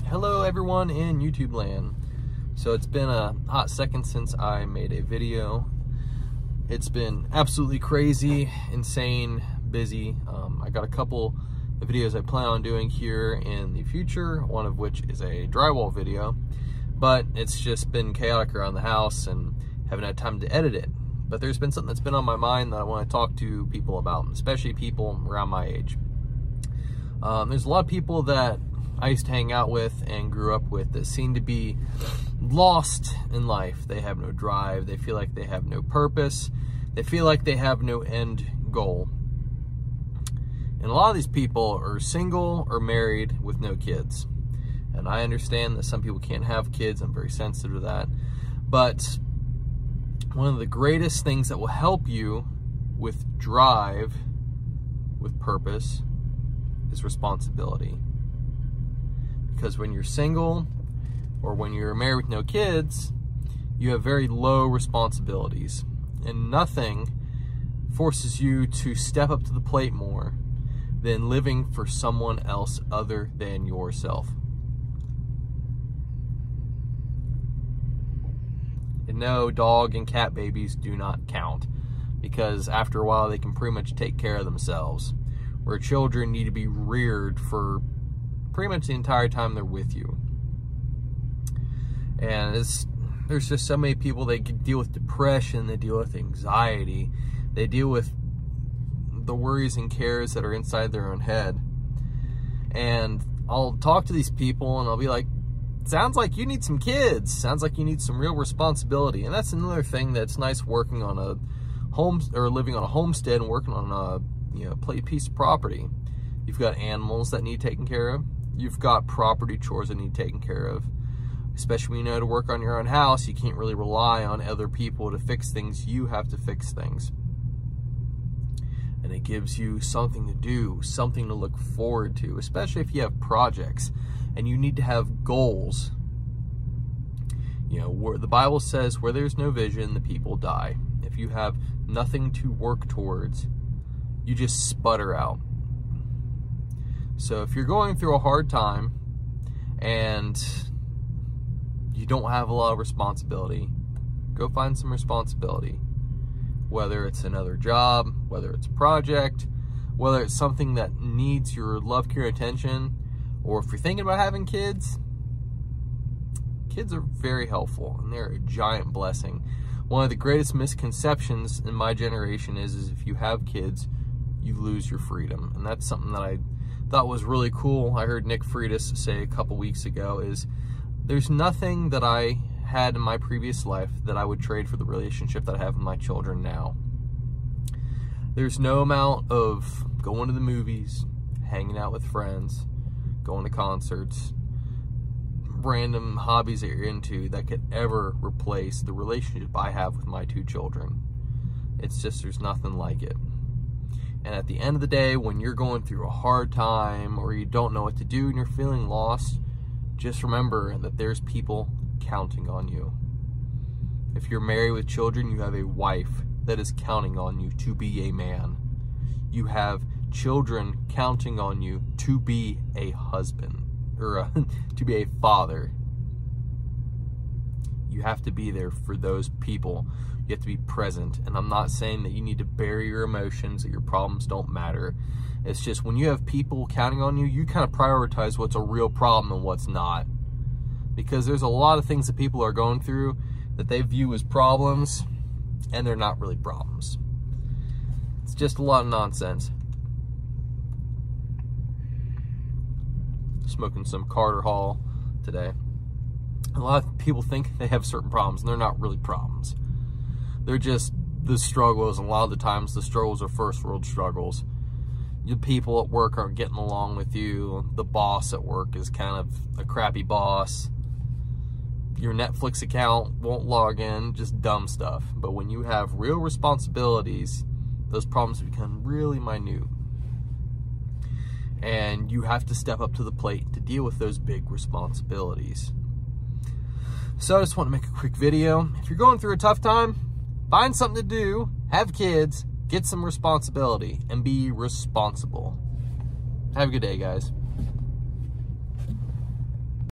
Hello everyone in YouTube land. So it's been a hot second since I made a video. It's been absolutely crazy, insane, busy. I got a couple of videos I plan on doing here in the future, one of which is a drywall video, but it's just been chaotic around the house and haven't had time to edit it. But there's been something that's been on my mind that I want to talk to people about, especially people around my age. There's a lot of people that I used to hang out with and grew up with that seem to be lost in life. They have no drive. They feel like they have no purpose. They feel like they have no end goal. And a lot of these people are single or married with no kids. And I understand that some people can't have kids. I'm very sensitive to that. But one of the greatest things that will help you with drive, with purpose, is responsibility. Because when you're single or when you're married with no kids, you have very low responsibilities, and nothing forces you to step up to the plate more than living for someone else other than yourself. And no, dog and cat babies do not count, because after a while they can pretty much take care of themselves, where children need to be reared for pretty much the entire time they're with you. And there's just so many people that deal with depression, they deal with anxiety, they deal with the worries and cares that are inside their own head. And I'll talk to these people and I'll be like, sounds like you need some kids, sounds like you need some real responsibility. And that's another thing that's nice, working on a home or living on a homestead and working on a piece of property. You've got animals that need taken care of. You've got property chores that need taken care of. Especially when you know to work on your own house, you can't really rely on other people to fix things. You have to fix things. And it gives you something to do, something to look forward to, especially if you have projects and you need to have goals. You know, where the Bible says, where there's no vision, the people die. If you have nothing to work towards, you just sputter out. So if you're going through a hard time and you don't have a lot of responsibility, go find some responsibility. Whether it's another job, whether it's a project, whether it's something that needs your love, care, and attention, or if you're thinking about having kids, kids are very helpful and they're a giant blessing. One of the greatest misconceptions in my generation is if you have kids, you lose your freedom. And that's something that I thought was really cool. I heard Nick Freitas say a couple weeks ago, is there's nothing that I had in my previous life that I would trade for the relationship that I have with my children now. There's no amount of going to the movies, hanging out with friends, going to concerts, random hobbies that you're into that could ever replace the relationship I have with my two children. It's just, there's nothing like it. And at the end of the day, when you're going through a hard time or you don't know what to do and you're feeling lost, just remember that there's people counting on you. If you're married with children, you have a wife that is counting on you to be a man. You have children counting on you to be a husband, or to be a father. You have to be there for those people. You have to be present. And I'm not saying that you need to bury your emotions, that your problems don't matter. It's just when you have people counting on you, you kind of prioritize what's a real problem and what's not. Because there's a lot of things that people are going through that they view as problems, and they're not really problems. It's just a lot of nonsense. Smoking some Carter Hall today. A lot of people think they have certain problems, and they're not really problems. They're just the struggles, and a lot of the times the struggles are first world struggles. The people at work aren't getting along with you. The boss at work is kind of a crappy boss. Your Netflix account won't log in, just dumb stuff. But when you have real responsibilities, those problems become really minute. And you have to step up to the plate to deal with those big responsibilities. So I just want to make a quick video. If you're going through a tough time, find something to do, have kids, get some responsibility, and be responsible. Have a good day, guys.